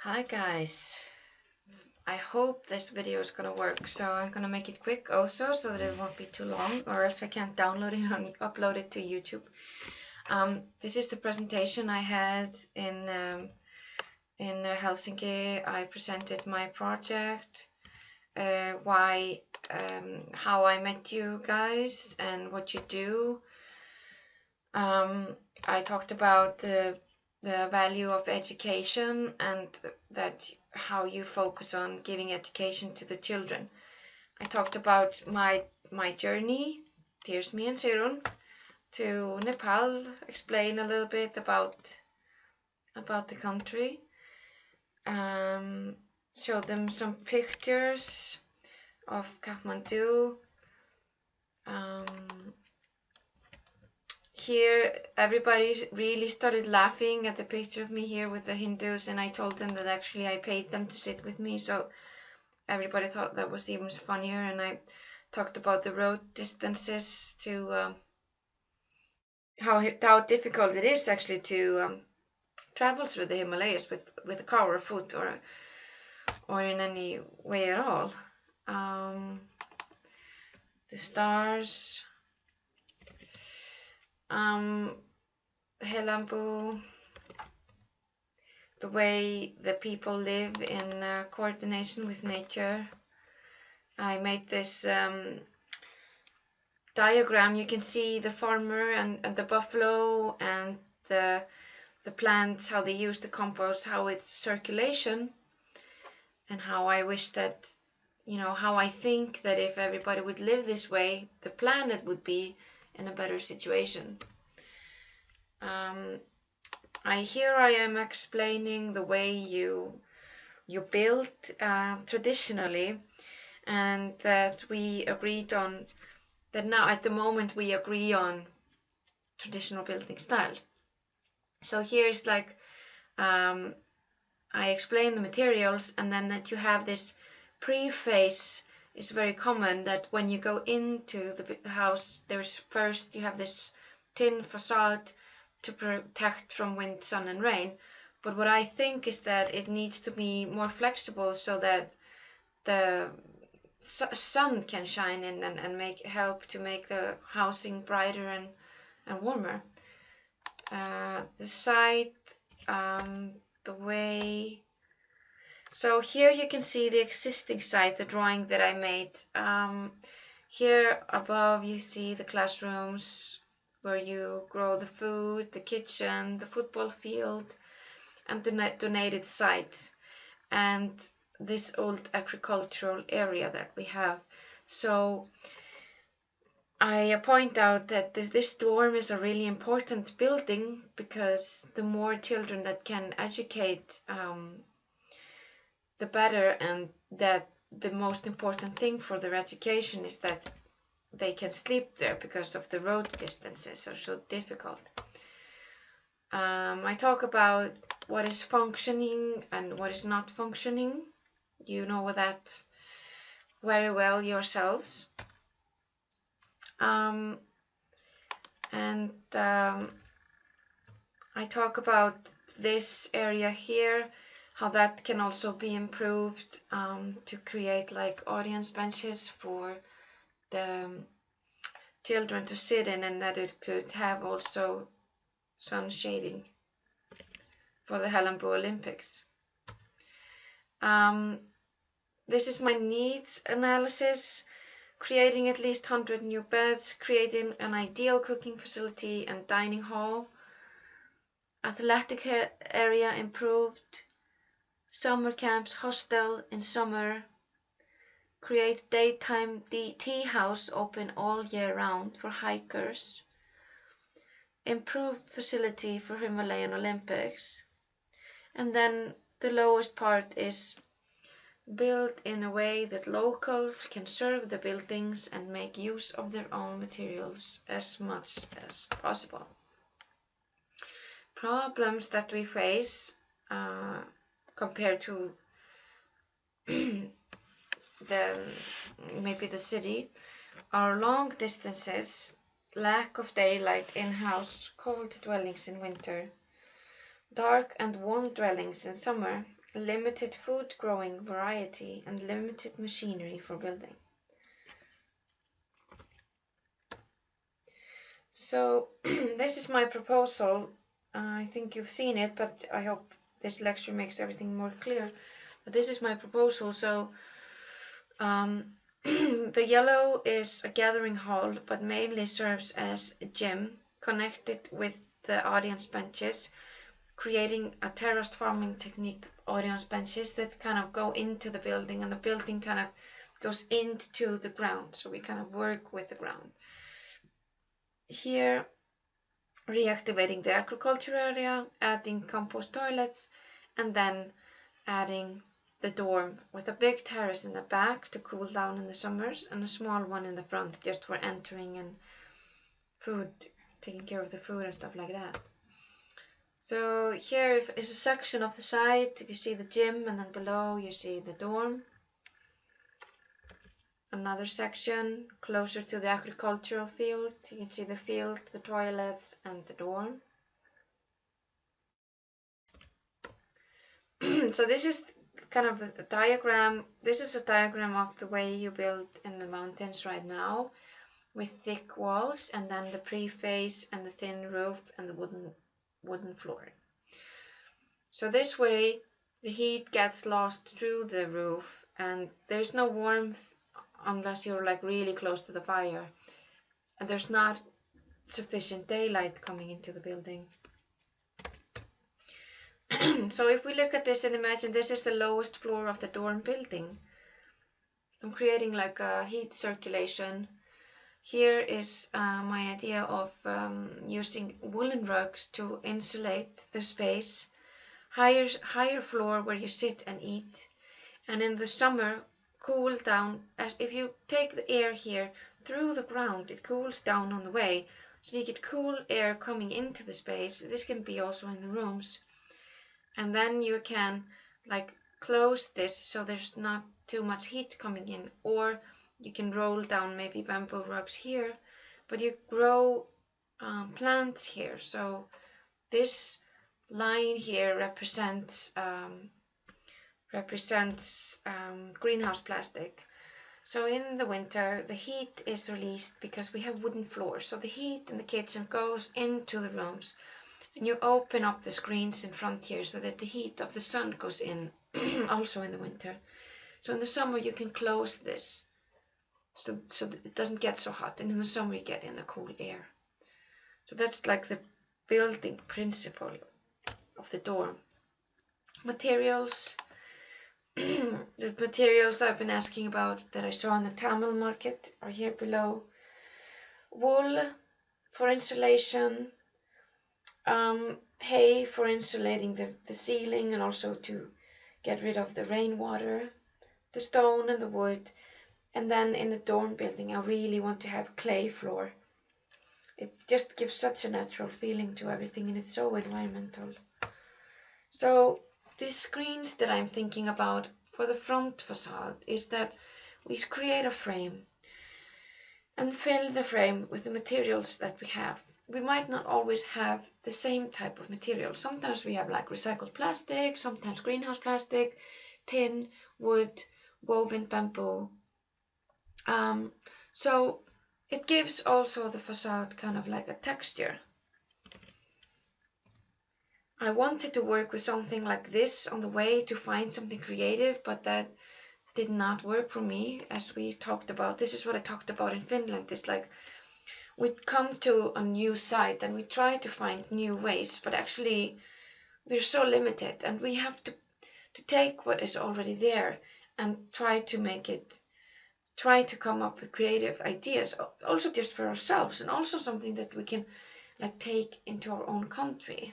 Hi guys, I hope this video is gonna work, so I'm gonna make it quick also so that it won't be too long, or else I can't download it and upload it to YouTube. This is the presentation I had in Helsinki. I presented my project, how I met you guys and what you do. I talked about the value of education and that how you focus on giving education to the children. I talked about my journey, here's me and Sirun, to Nepal, explain a little bit about the country, show them some pictures of Kathmandu. Here everybody really started laughing at the picture of me here with the Hindus, and I told them that actually I paid them to sit with me, so everybody thought that was even funnier. And I talked about the road distances, to how difficult it is actually to travel through the Himalayas with a car or foot or in any way at all. The stars, Helambu, the way the people live in coordination with nature. I made this diagram. You can see the farmer and the buffalo and the plants, how they use the compost, how it's circulation, and how I wish that, how I think that if everybody would live this way, the planet would be in a better situation. Here I am explaining the way you build traditionally, and that we agreed on that now at the moment we agree on traditional building style. So here's like I explain the materials, and then that you have this preface is very common, that when you go into the house, there's first you have this tin facade to protect from wind, sun and rain. But what I think is that it needs to be more flexible so that the sun can shine in and help to make the housing brighter and warmer. The site, the way. So here you can see the existing site, the drawing that I made. Here above you see the classrooms where you grow the food, the kitchen, the football field, and the donated site, and this old agricultural area that we have. So I point out that this dorm is a really important building, because the more children that can educate, the better, and that the most important thing for their education is that they can sleep there, because of the road distances are so difficult. I talk about what is functioning and what is not functioning. You know that very well yourselves. I talk about this area here, how that can also be improved, to create like audience benches for the children to sit in, and that it could have also sun shading for the Helambu Olympics. This is my needs analysis: creating at least 100 new beds, creating an ideal cooking facility and dining hall, athletic area improved, summer camps, hostel in summer, create daytime tea house open all year round for hikers, improved facility for Himalayan Olympics, and then the lowest part is built in a way that locals can serve the buildings and make use of their own materials as much as possible. Problems that we face compared to maybe the city are long distances, lack of daylight in-house, cold dwellings in winter, dark and warm dwellings in summer, limited food growing variety, and limited machinery for building. So this is my proposal. I think you've seen it, but I hope this lecture makes everything more clear. But this is my proposal. So the yellow is a gathering hall, but mainly serves as a gym connected with the audience benches, creating a terraced farming technique audience benches that kind of go into the building, and the building kind of goes into the ground. So we kind of work with the ground. Here, reactivating the agriculture area, adding compost toilets, and then adding the dorm with a big terrace in the back to cool down in the summers, and a small one in the front just for entering and food, taking care of the food and stuff like that. So here is a section of the site. If you see the gym, and then below you see the dorm. Another section closer to the agricultural field. You can see the field, the toilets, and the dorm. So this is kind of a diagram. This is a diagram of the way you build in the mountains right now, with thick walls, and then the preface and the thin roof and the wooden floor. So this way the heat gets lost through the roof, and there's no warmth unless you're like really close to the fire, and there's not sufficient daylight coming into the building. So if we look at this and imagine this is the lowest floor of the dorm building, I'm creating like a heat circulation. Here is my idea of using woolen rugs to insulate the space, higher floor where you sit and eat, and in the summer cool down. As if you take the air here through the ground, it cools down on the way, so you get cool air coming into the space. This can be also in the rooms, and then you can like close this so there's not too much heat coming in, or you can roll down maybe bamboo rugs here, but you grow plants here. So this line here represents greenhouse plastic. So in the winter the heat is released because we have wooden floors, so the heat in the kitchen goes into the rooms, and you open up the screens in front here so that the heat of the sun goes in also in the winter. So in the summer you can close this so that it doesn't get so hot, and in the summer you get in the cool air. So that's like the building principle of the dorm. Materials. The materials I've been asking about that I saw on the Tamil market are here below. Wool for insulation, hay for insulating the ceiling and also to get rid of the rainwater, the stone and the wood. And then in the dorm building I really want to have clay floor. It just gives such a natural feeling to everything, and it's so environmental. So these screens that I'm thinking about for the front facade is that we create a frame and fill the frame with the materials that we have. We might not always have the same type of material. Sometimes we have like recycled plastic, sometimes greenhouse plastic, tin, wood, woven bamboo. So it gives also the facade kind of like a texture. I wanted to work with something like this on the way to find something creative, but that did not work for me. As we talked about, this is what I talked about in Finland. It's like we come to a new site and we try to find new ways, but actually we're so limited, and we have to take what is already there and try to come up with creative ideas, also just for ourselves, and also something that we can like take into our own country.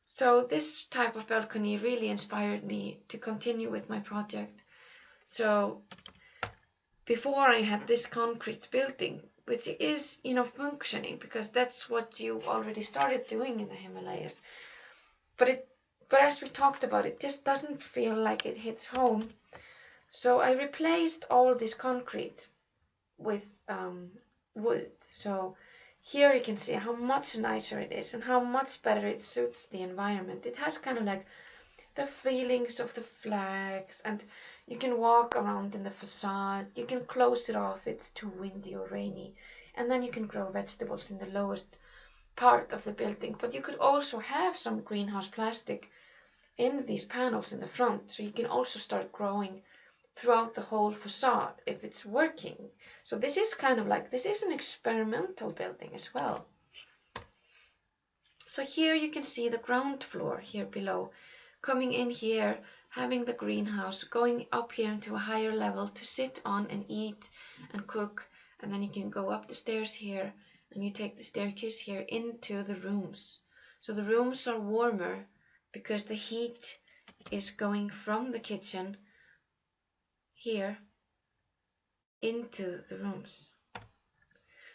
So this type of balcony really inspired me to continue with my project. So before I had this concrete building, which is, functioning, because that's what you already started doing in the Himalayas. But as we talked about, it just doesn't feel like it hits home. So I replaced all this concrete with wood. So here you can see how much nicer it is and how much better it suits the environment. It has kind of like the feelings of the flags, and you can walk around in the facade. You can close it off if it's too windy or rainy, and then you can grow vegetables in the lowest part of the building. But you could also have some greenhouse plastic in these panels in the front, so you can also start growing throughout the whole facade if it's working. So this is kind of like, this is an experimental building as well. So here you can see the ground floor here below, coming in here, having the greenhouse, going up here into a higher level to sit on and eat and cook, and then you can go up the stairs here, and you take the staircase here into the rooms. So the rooms are warmer because the heat is going from the kitchen here into the rooms.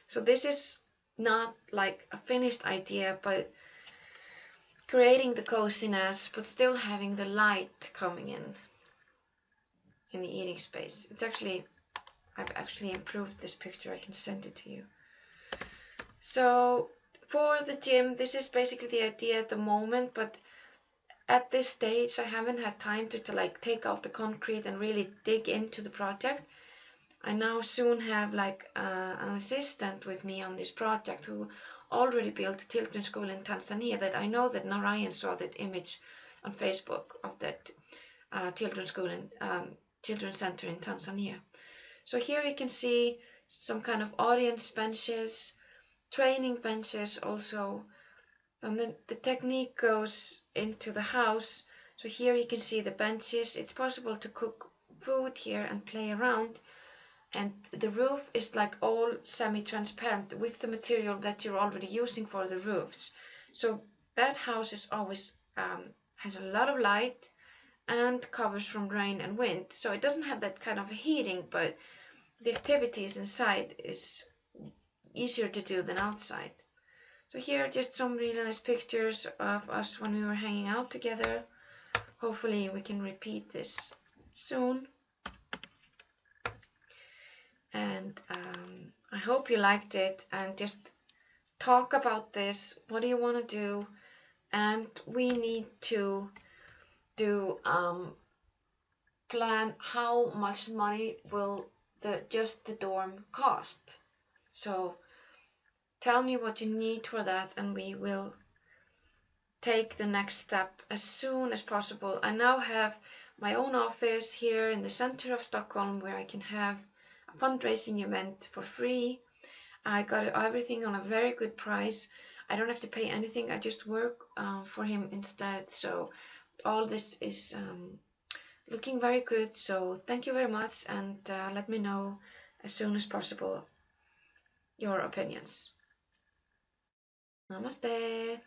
So this is not like a finished idea, but creating the coziness, but still having the light coming in the eating space. It's actually, I've actually improved this picture. I can send it to you. So for the gym, this is basically the idea at the moment, but at this stage I haven't had time to like take out the concrete and really dig into the project. I now soon have like an assistant with me on this project who already built a children's school in Tanzania. That I know that Narayan saw that image on Facebook of that children's school in children's center in Tanzania. So here you can see some kind of audience benches, training benches also, and then the technique goes into the house. So here you can see the benches. It's possible to cook food here and play around. And the roof is like all semi-transparent with the material that you're already using for the roofs. So that house is always has a lot of light and covers from rain and wind. So it doesn't have that kind of heating, but the activities inside is easier to do than outside. So here are just some really nice pictures of us when we were hanging out together. Hopefully we can repeat this soon. And I hope you liked it, and just talk about this. What do you want to do? And we need to do plan how much money will just the dorm cost. So tell me what you need for that, and we will take the next step as soon as possible. I now have my own office here in the center of Stockholm where I can have a fundraising event for free. I got everything on a very good price. I don't have to pay anything. I just work for him instead. So all this is looking very good. So thank you very much, and let me know as soon as possible your opinions. Namaste.